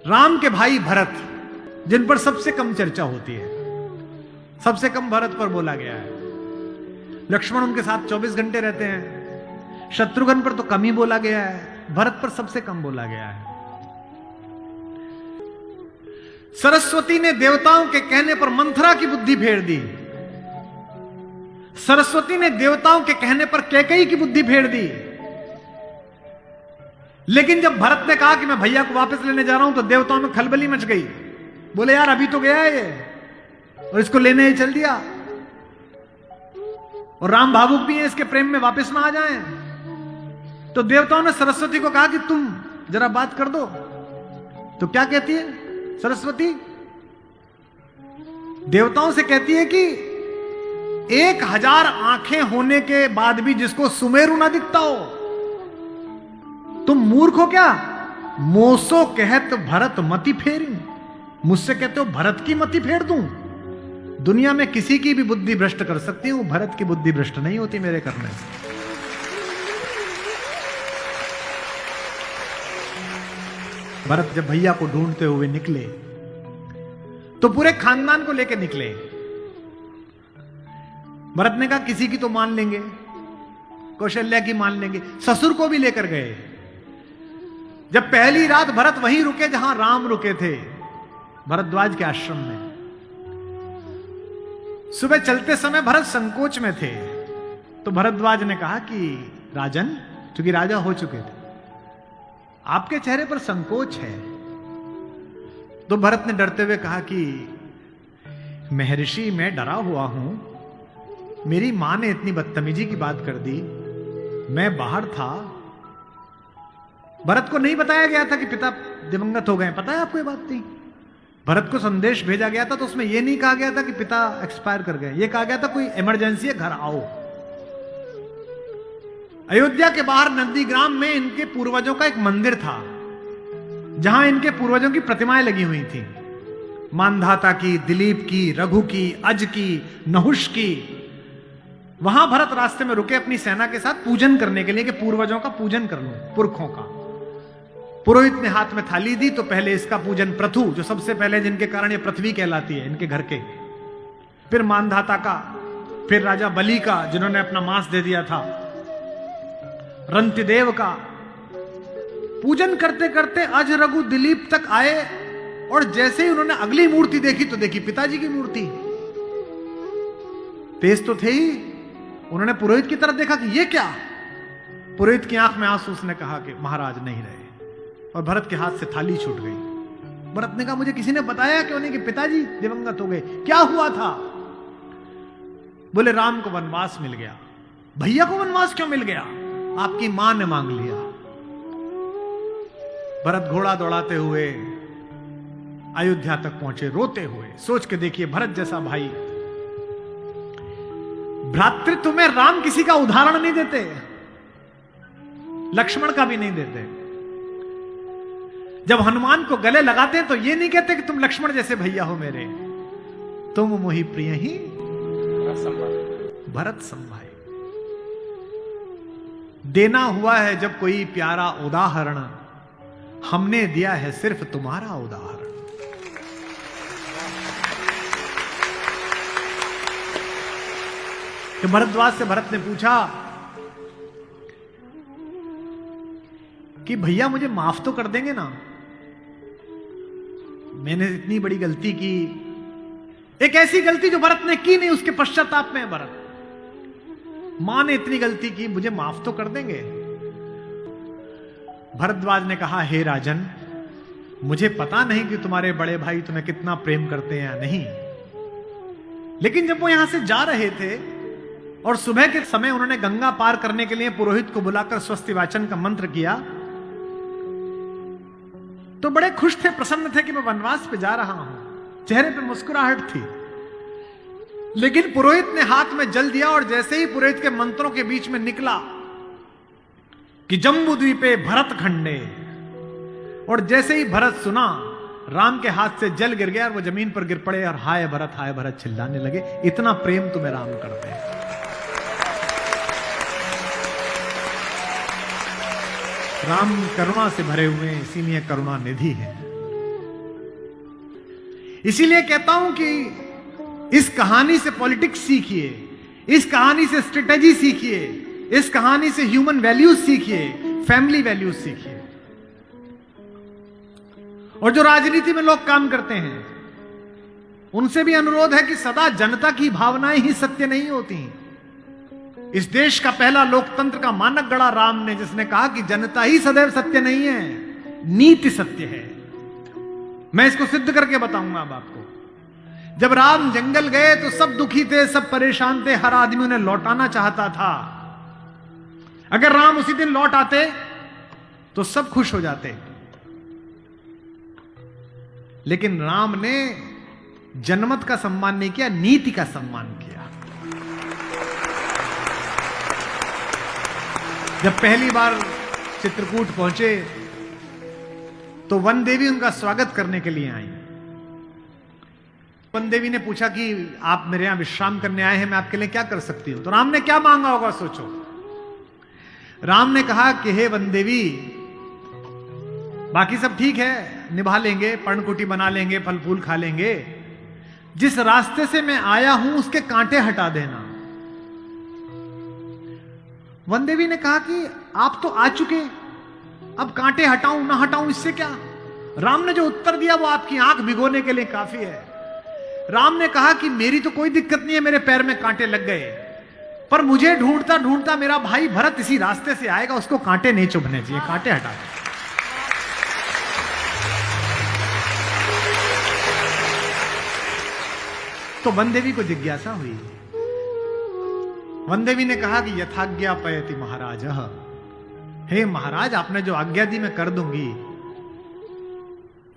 राम के भाई भरत, जिन पर सबसे कम चर्चा होती है, सबसे कम भरत पर बोला गया है। लक्ष्मण उनके साथ 24 घंटे रहते हैं। शत्रुघ्न पर तो कम ही बोला गया है, भरत पर सबसे कम बोला गया है। सरस्वती ने देवताओं के कहने पर मंथरा की बुद्धि फेर दी। सरस्वती ने देवताओं के कहने पर कैकेयी की बुद्धि फेर दी। लेकिन जब भरत ने कहा कि मैं भैया को वापस लेने जा रहा हूं, तो देवताओं में खलबली मच गई। बोले यार अभी तो गया है ये, और इसको लेने ही चल दिया, और राम भावुक भी है, इसके प्रेम में वापस ना आ जाएं। तो देवताओं ने सरस्वती को कहा कि तुम जरा बात कर दो। तो क्या कहती है सरस्वती? देवताओं से कहती है कि 1000 आंखें होने के बाद भी जिसको सुमेरु ना दिखता हो, तुम मूर्ख हो क्या? मोसो कहत भरत मति फेरी, मुझसे कहते हो भरत की मति फेर दूं? दुनिया में किसी की भी बुद्धि भ्रष्ट कर सकती हूं, भरत की बुद्धि भ्रष्ट नहीं होती मेरे करने से। भरत जब भैया को ढूंढते हुए निकले, तो पूरे खानदान को लेकर निकले। भरत ने कहा किसी की तो मान लेंगे, कौशल्या की मान लेंगे, ससुर को भी लेकर गए। जब पहली रात भरत वहीं रुके जहां राम रुके थे, भरद्वाज के आश्रम में। सुबह चलते समय भरत संकोच में थे, तो भरद्वाज ने कहा कि राजन, क्योंकि राजा हो चुके थे, आपके चेहरे पर संकोच है। तो भरत ने डरते हुए कहा कि महर्षि मैं डरा हुआ हूं, मेरी मां ने इतनी बदतमीजी की बात कर दी, मैं बाहर था। भरत को नहीं बताया गया था कि पिता दिवंगत हो गए, पता है आपको ये बात नहीं? भरत को संदेश भेजा गया था तो उसमें यह नहीं कहा गया था कि पिता एक्सपायर कर गए, यह कहा गया था कोई इमरजेंसी है, घर आओ। अयोध्या के बाहर नंदीग्राम में इनके पूर्वजों का एक मंदिर था, जहां इनके पूर्वजों की प्रतिमाएं लगी हुई थी, मानधाता की, दिलीप की, रघु की, अज की, नहुष की। वहां भरत रास्ते में रुके अपनी सेना के साथ पूजन करने के लिए, कि पूर्वजों का पूजन कर लूं, पुरखों का। पुरोहित ने हाथ में थाली दी, तो पहले इसका पूजन प्रथु, जो सबसे पहले जिनके कारण ये पृथ्वी कहलाती है, इनके घर के, फिर मानधाता का, फिर राजा बलि का जिन्होंने अपना मांस दे दिया था, रंतिदेव का। पूजन करते करते अज, रघु, दिलीप तक आए, और जैसे ही उन्होंने अगली मूर्ति देखी तो देखी पिताजी की मूर्ति। तेज तो थे ही, उन्होंने पुरोहित की तरफ देखा कि ये क्या? पुरोहित की आंख में आंसू, उसने कहा कि महाराज नहीं रहे, और भरत के हाथ से थाली छूट गई। भरत ने कहा मुझे किसी ने बताया क्यों नहीं कि पिताजी दिवंगत हो गए, क्या हुआ था? बोले राम को वनवास मिल गया। भैया को वनवास क्यों मिल गया? आपकी मां ने मांग लिया। भरत घोड़ा दौड़ाते हुए अयोध्या तक पहुंचे, रोते हुए। सोच के देखिए, भरत जैसा भाई, भ्रातृत्व में राम किसी का उदाहरण नहीं देते, लक्ष्मण का भी नहीं देते। जब हनुमान को गले लगाते हैं तो ये नहीं कहते कि तुम लक्ष्मण जैसे भैया हो मेरे, तुम मोहि प्रिय ही भरत संभाई। देना हुआ है जब कोई प्यारा उदाहरण, हमने दिया है सिर्फ तुम्हारा उदाहरण। कि भरद्वाज से भरत ने पूछा कि भैया मुझे माफ तो कर देंगे ना, मैंने इतनी बड़ी गलती की, एक ऐसी गलती जो भरत ने की नहीं, उसके पश्चाताप में भरत, मां ने इतनी गलती की, मुझे माफ तो कर देंगे? भरद्वाज ने कहा हे राजन, मुझे पता नहीं कि तुम्हारे बड़े भाई तुम्हें कितना प्रेम करते हैं या नहीं, लेकिन जब वो यहां से जा रहे थे और सुबह के समय उन्होंने गंगा पार करने के लिए पुरोहित को बुलाकर स्वस्ति वाचन का मंत्र किया, तो बड़े खुश थे, प्रसन्न थे कि मैं वनवास पे जा रहा हूं, चेहरे पे मुस्कुराहट थी। लेकिन पुरोहित ने हाथ में जल दिया, और जैसे ही पुरोहित के मंत्रों के बीच में निकला कि जम्बू द्वीपे भरत खंडे, और जैसे ही भरत सुना, राम के हाथ से जल गिर गया और वो जमीन पर गिर पड़े, और हाय भरत चिल्लाने लगे, इतना प्रेम तुम्हें राम करते हैं। राम करुणा से भरे हुए, इसीलिए करुणा निधि है। इसीलिए कहता हूं कि इस कहानी से पॉलिटिक्स सीखिए, इस कहानी से स्ट्रेटेजी सीखिए, इस कहानी से ह्यूमन वैल्यूज सीखिए, फैमिली वैल्यूज सीखिए। और जो राजनीति में लोग काम करते हैं उनसे भी अनुरोध है कि सदा जनता की भावनाएं ही सत्य नहीं होती। इस देश का पहला लोकतंत्र का मानक गढ़ा राम ने, जिसने कहा कि जनता ही सदैव सत्य नहीं है, नीति सत्य है। मैं इसको सिद्ध करके बताऊंगा अब आपको। जब राम जंगल गए तो सब दुखी थे, सब परेशान थे, हर आदमी उन्हें लौटाना चाहता था। अगर राम उसी दिन लौट आते तो सब खुश हो जाते। लेकिन राम ने जनमत का सम्मान नहीं किया, नीति का सम्मान किया। जब पहली बार चित्रकूट पहुंचे तो वन देवी उनका स्वागत करने के लिए आई। वन देवी ने पूछा कि आप मेरे यहां विश्राम करने आए हैं, मैं आपके लिए क्या कर सकती हूं। तो राम ने क्या मांगा होगा सोचो। राम ने कहा कि हे वन देवी, बाकी सब ठीक है, निभा लेंगे, पर्णकुटी बना लेंगे, फल फूल खा लेंगे, जिस रास्ते से मैं आया हूं उसके कांटे हटा देना। वन देवी ने कहा कि आप तो आ चुके, अब कांटे हटाऊं ना हटाऊं इससे क्या। राम ने जो उत्तर दिया वो आपकी आंख भिगोने के लिए काफी है। राम ने कहा कि मेरी तो कोई दिक्कत नहीं है, मेरे पैर में कांटे लग गए, पर मुझे ढूंढता ढूंढता मेरा भाई भरत इसी रास्ते से आएगा, उसको कांटे नहीं चुभने चाहिए, कांटे हटा दे। तो वन देवी को जिज्ञासा हुई। वन देवी ने कहा कि यथाज्ञा पयति महाराज, हे महाराज, आपने जो आज्ञा दी मैं कर दूंगी।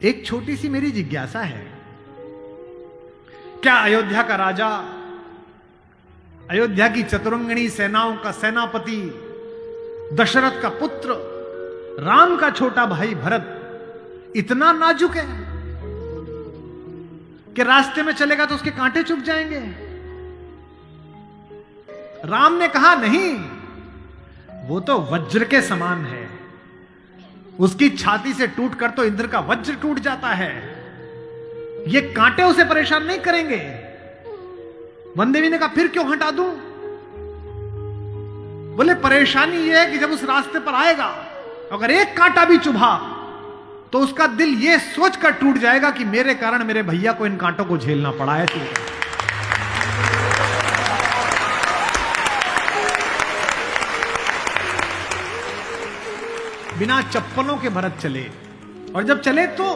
एक छोटी सी मेरी जिज्ञासा है, क्या अयोध्या का राजा, अयोध्या की चतुरंगिणी सेनाओं का सेनापति, दशरथ का पुत्र, राम का छोटा भाई भरत इतना नाजुक है कि रास्ते में चलेगा तो उसके कांटे चुभ जाएंगे? राम ने कहा नहीं, वो तो वज्र के समान है, उसकी छाती से टूटकर तो इंद्र का वज्र टूट जाता है, ये कांटे उसे परेशान नहीं करेंगे। वन देवी ने कहा फिर क्यों हटा दूं? बोले परेशानी यह है कि जब उस रास्ते पर आएगा अगर एक कांटा भी चुभा तो उसका दिल यह सोचकर टूट जाएगा कि मेरे कारण मेरे भैया को इन कांटों को झेलना पड़ा है। बिना चप्पलों के भरत चले, और जब चले तो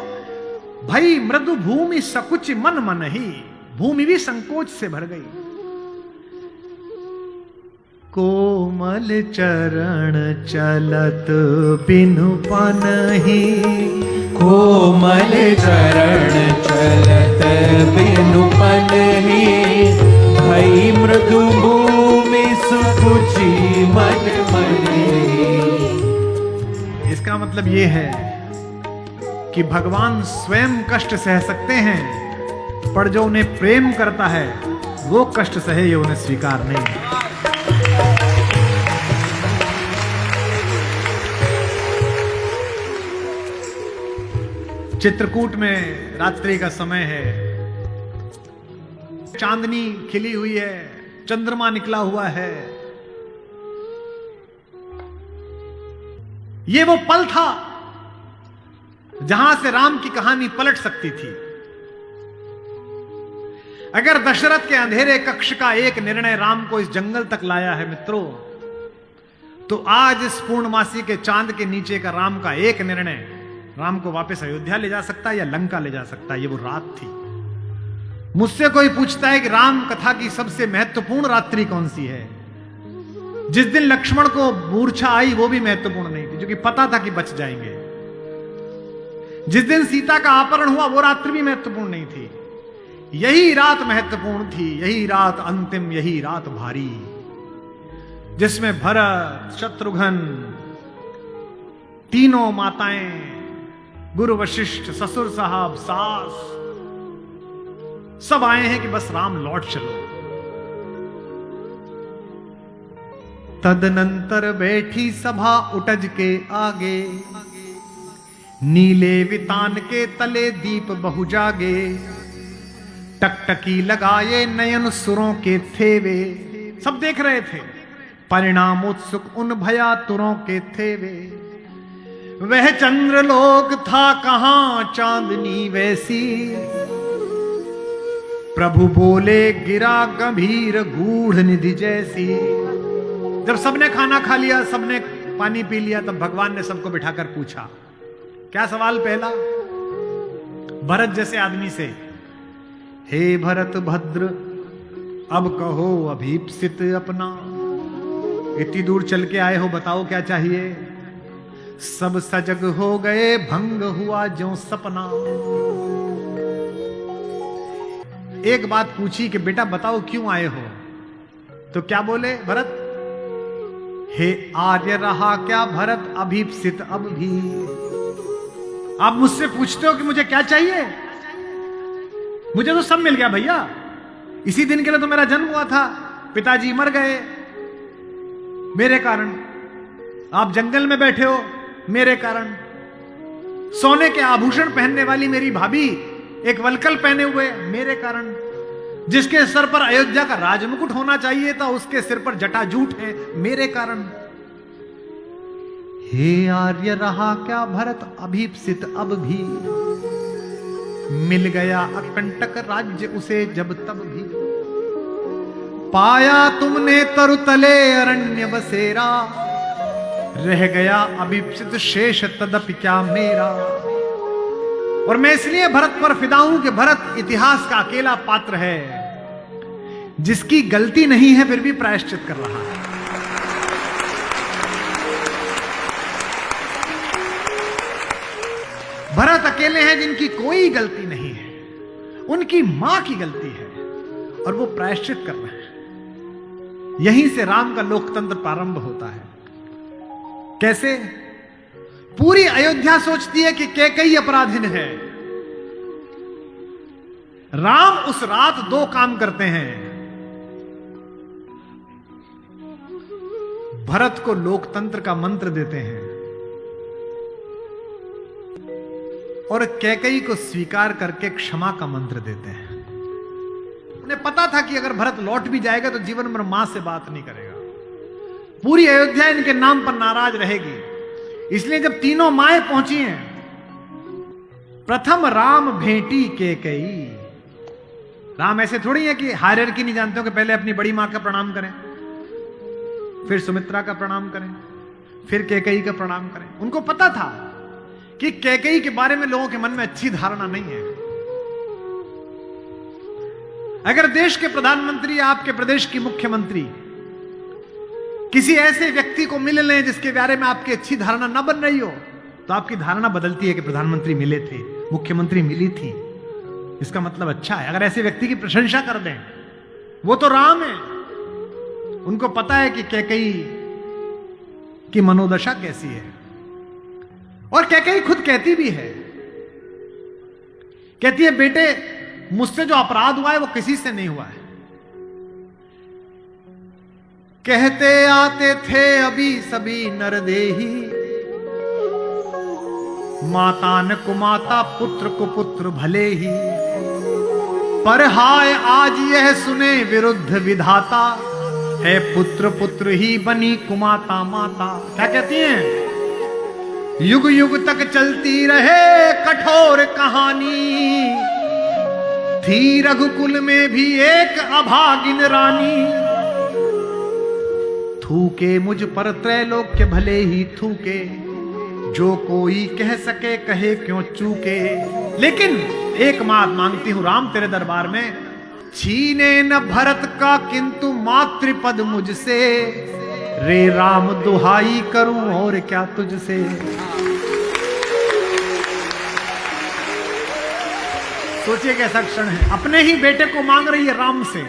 भाई मृदु भूमि सकुच मन मन ही, भूमि भी संकोच से भर गई। कोमल चरण चलत बिनु पनहि, कोमल चरण चलत बिनु पनहि, भई मृदु भूमि सुकुचि मन मनि। इसका मतलब यह है कि भगवान स्वयं कष्ट सह सकते हैं, पर जो उन्हें प्रेम करता है वो कष्ट सहे ये उन्हें स्वीकार नहीं है। चित्रकूट में रात्रि का समय है, चांदनी खिली हुई है, चंद्रमा निकला हुआ है। ये वो पल था जहां से राम की कहानी पलट सकती थी। अगर दशरथ के अंधेरे कक्ष का एक निर्णय राम को इस जंगल तक लाया है मित्रों, तो आज इस पूर्णमासी के चांद के नीचे का राम का एक निर्णय राम को वापस अयोध्या ले जा सकता है या लंका ले जा सकता है। ये वो रात थी। मुझसे कोई पूछता है कि राम कथा की सबसे महत्वपूर्ण रात्रि कौन सी है, जिस दिन लक्ष्मण को मूर्छा आई वो भी महत्वपूर्ण नहीं थी, क्योंकि पता था कि बच जाएंगे। जिस दिन सीता का अपहरण हुआ वो रात्रि भी महत्वपूर्ण नहीं थी, यही रात महत्वपूर्ण थी, यही रात अंतिम, यही रात भारी, जिसमें भरत, शत्रुघ्न, तीनों माताएं, गुरु वशिष्ठ, ससुर साहब, सास, सब आए हैं कि बस राम लौट चलो। तदनंतर बैठी सभा उटज के आगे, नीले वितान के तले दीप बहु जागे। टकटकी लगाए नयन सुरों के थे वे, सब देख रहे थे। परिणाम उत्सुक उन भयातुरों के थे वे, वह चंद्रलोक था कहां चांदनी वैसी। प्रभु बोले गिरा गंभीर गूढ़ निधि जैसी। जब सबने खाना खा लिया, सबने पानी पी लिया, तब भगवान ने सबको बिठाकर पूछा। क्या सवाल पहला? भरत जैसे आदमी से, हे भरत भद्र अब कहो अभीप्सित अपना, इतनी दूर चल के आए हो, बताओ क्या चाहिए। सब सजग हो गए भंग हुआ ज्यों सपना। एक बात पूछी कि बेटा बताओ क्यों आए हो, तो क्या बोले भरत? हे आर्य रहा क्या भरत अभीप्सित अब भी। आप मुझसे पूछते हो कि मुझे क्या चाहिए? मुझे तो सब मिल गया भैया। इसी दिन के लिए तो मेरा जन्म हुआ था, पिताजी मर गए मेरे कारण, आप जंगल में बैठे हो मेरे कारण, सोने के आभूषण पहनने वाली मेरी भाभी एक वलकल पहने हुए मेरे कारण, जिसके सर पर अयोध्या का राजमुकुट होना चाहिए था उसके सिर पर जटाजूट है मेरे कारण। हे आर्य रहा क्या भरत अभीप्सित अब भी, मिल गया अकंटक राज्य उसे जब तब भी। पाया तुमने तरुतले अरण्य बसेरा, रह गया अभीप्सित शेष तदपि क्या मेरा। और मैं इसलिए भरत पर फिदा हूं कि भरत इतिहास का अकेला पात्र है जिसकी गलती नहीं है फिर भी प्रायश्चित कर रहा है। भरत अकेले हैं जिनकी कोई गलती नहीं है, उनकी मां की गलती है और वो प्रायश्चित कर रहे हैं। यहीं से राम का लोकतंत्र प्रारंभ होता है। कैसे? पूरी अयोध्या सोचती है कि कैकेयी अपराधिन है। राम उस रात दो काम करते हैं। भरत को लोकतंत्र का मंत्र देते हैं और कैकेयी को स्वीकार करके क्षमा का मंत्र देते हैं। उन्हें पता था कि अगर भरत लौट भी जाएगा तो जीवन में मां से बात नहीं करेगा, पूरी अयोध्या इनके नाम पर नाराज रहेगी। इसलिए जब तीनों माएं पहुंची हैं, प्रथम राम भेंटी कैकेयी। राम ऐसे थोड़ी है कि हायरार्की नहीं जानते हो कि पहले अपनी बड़ी मां का प्रणाम करें, फिर सुमित्रा का प्रणाम करें, फिर कैकेयी का प्रणाम करें। उनको पता था कि कैकेयी के बारे में लोगों के मन में अच्छी धारणा नहीं है। अगर देश के प्रधानमंत्री या आपके प्रदेश की मुख्यमंत्री किसी ऐसे व्यक्ति को मिल लें जिसके बारे में आपकी अच्छी धारणा न बन रही हो, तो आपकी धारणा बदलती है कि प्रधानमंत्री मिले थे, मुख्यमंत्री मिली थी, इसका मतलब अच्छा है। अगर ऐसे व्यक्ति की प्रशंसा कर दें, वो तो राम है। उनको पता है कि कैकेयी की मनोदशा कैसी है। और कैकेयी खुद कहती भी है, कहती है बेटे मुझसे जो अपराध हुआ है वो किसी से नहीं हुआ है। कहते आते थे अभी सभी नरदेही, माता न कुमाता पुत्र को पुत्र भले ही। पर हाय आज यह सुने विरुद्ध विधाता, है पुत्र पुत्र ही बनी कुमाता माता। क्या कहती हैं? युग युग तक चलती रहे कठोर कहानी, थी रघुकुल में भी एक अभागिन रानी। थूके मुझ पर त्रैलोक्य भले ही थूके, जो कोई कह सके कहे क्यों चूके। लेकिन एक बात मांगती हूं राम तेरे दरबार में, छीने न भरत का किंतु मातृपद मुझसे, रे राम दुहाई करूं और क्या तुझसे। सोचिए कैसा क्षण है, अपने ही बेटे को मांग रही है राम से।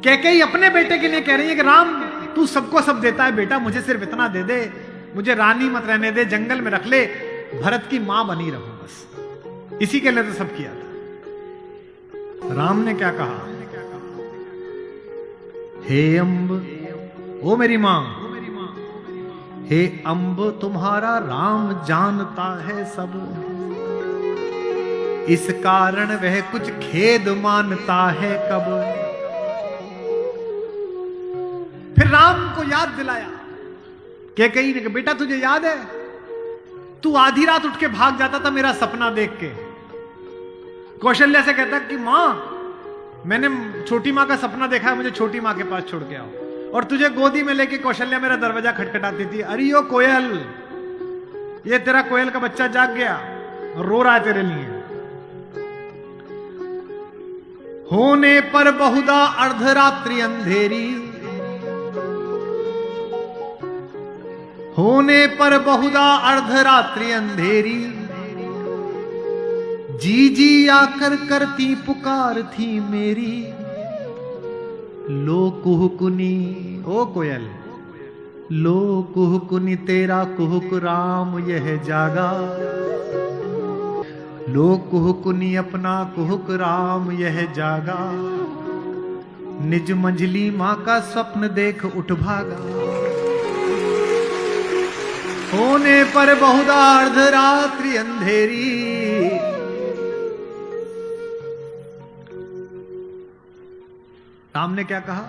कैकेयी अपने बेटे के लिए कह रही है कि राम तू सबको सब देता है बेटा, मुझे सिर्फ इतना दे दे, मुझे रानी मत रहने दे, जंगल में रख ले, भरत की मां बनी रहूं बस। इसी के लिए तो सब किया था। राम ने क्या कहा? हे अम्ब, ओ मेरी मां, हे अम्ब तुम्हारा राम जानता है सब। इस कारण वह कुछ खेद मानता है कब। फिर राम को याद दिलाया। कैकेयी ने कहा, बेटा तुझे याद है तू आधी रात उठ के भाग जाता था मेरा सपना देख के। कौशल्या से कहता कि मां मैंने छोटी मां का सपना देखा है, मुझे छोटी मां के पास छोड़ के आओ। और तुझे गोदी में लेके कौशल्या मेरा दरवाजा खटखटाती थी, अरे ओ कोयल, ये तेरा कोयल का बच्चा जाग गया, रो रहा है तेरे लिए। होने पर बहुधा अर्धरात्रि अंधेरी, होने पर बहुधा अर्धरात्रि अंधेरी, जी जी आकर करती पुकार थी मेरी। लो कुहुकुनी, ओ कोयल, लो कुहुकुनी तेरा कुहुक राम यह जागा। लो कुहुकुनी अपना कुहुक राम यह जागा। निज मंझली मां का स्वप्न देख उठ भागा। होने पर बहुधा अर्धरात्रि अंधेरी, राम ने क्या कहा,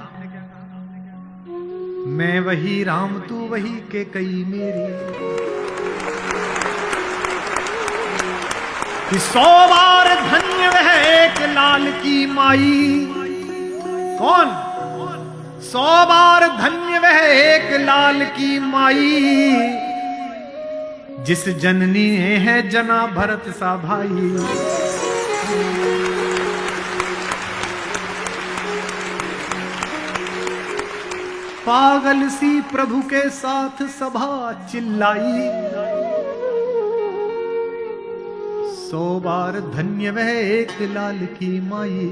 मैं वही राम तू वही कैकेयी मेरी। कि 100 बार धन्य वह एक लाल की माई। कौन? 100 बार धन्य वह एक लाल की माई, जिस जननी ने है जना भरत सा भाई। पागल सी प्रभु के साथ सभा चिल्लाई। 100 बार धन्य वह एक लाल की माई।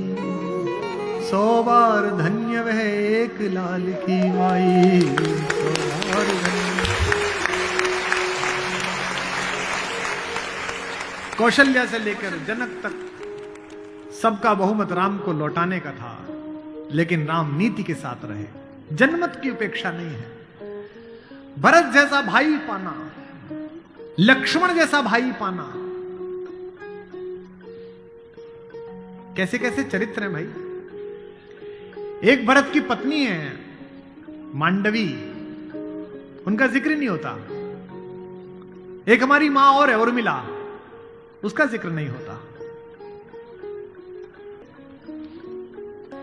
100 बार धन्य वह एक लाल की माई। 100 बार कौशल्या से लेकर जनक तक सबका बहुमत राम को लौटाने का था, लेकिन राम नीति के साथ रहे, जनमत की उपेक्षा नहीं है। भरत जैसा भाई पाना, लक्ष्मण जैसा भाई पाना, कैसे कैसे चरित्र हैं भाई। एक भरत की पत्नी है मांडवी, उनका जिक्र नहीं होता। एक हमारी मां और है उर्मिला, उसका जिक्र नहीं होता।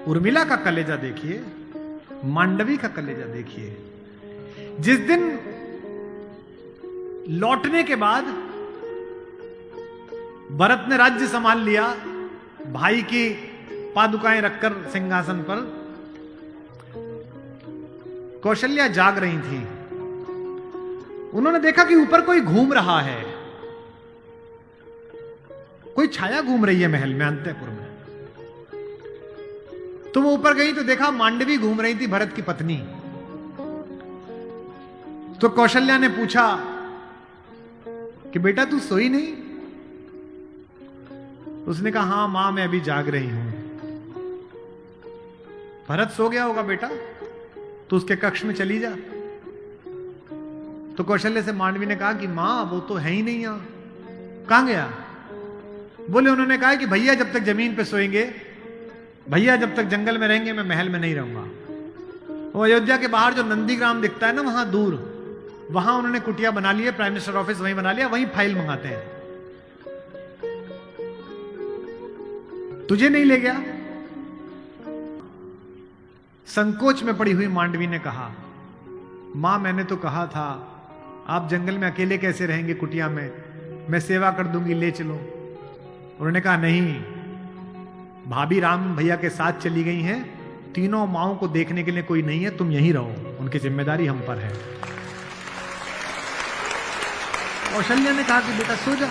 उर्मिला का कलेजा देखिए, मांडवी का कलेजा देखिए। जिस दिन लौटने के बाद भरत ने राज्य संभाल लिया, भाई की पादुकाएं रखकर सिंहासन पर, कौशल्या जाग रही थी। उन्होंने देखा कि ऊपर कोई घूम रहा है, कोई छाया घूम रही है महल में, अंतःपुर में। तो वो ऊपर गई तो देखा मांडवी घूम रही थी, भरत की पत्नी। तो कौशल्या ने पूछा कि बेटा तू सोई नहीं? उसने कहा हां मां मैं अभी जाग रही हूं। भरत सो गया होगा बेटा, तो उसके कक्ष में चली जा। तो कौशल्या से मांडवी ने कहा कि मां वो तो है ही नहीं यहां, कहां गया? बोले उन्होंने कहा कि भैया जब तक जमीन पे सोएंगे, भैया जब तक जंगल में रहेंगे, मैं महल में नहीं रहूंगा। वो अयोध्या के बाहर जो नंदीग्राम दिखता है ना, वहां दूर, वहां उन्होंने कुटिया बना ली है, प्राइम मिनिस्टर ऑफिस वहीं बना लिया, वहीं फाइल मंगाते हैं। तुझे नहीं ले गया? संकोच में पड़ी हुई मांडवी ने कहा, मां मैंने तो कहा था आप जंगल में अकेले कैसे रहेंगे कुटिया में, मैं सेवा कर दूंगी, ले चलो। उन्होंने कहा नहीं, भाभी राम भैया के साथ चली गई हैं, तीनों माओं को देखने के लिए कोई नहीं है, तुम यहीं रहो, उनकी जिम्मेदारी हम पर है। कौशल्या ने कहा कि बेटा सो जा।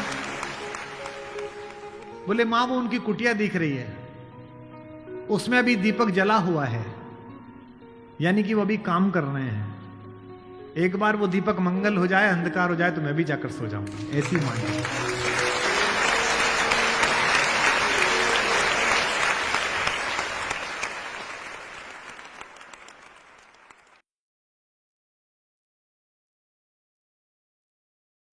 बोले मां वो उनकी कुटिया दिख रही है, उसमें अभी दीपक जला हुआ है, यानी कि वो अभी काम कर रहे हैं। एक बार वो दीपक मंगल हो जाए, अंधकार हो जाए, तो मैं भी जाकर सो जाऊंगा। ऐसी मान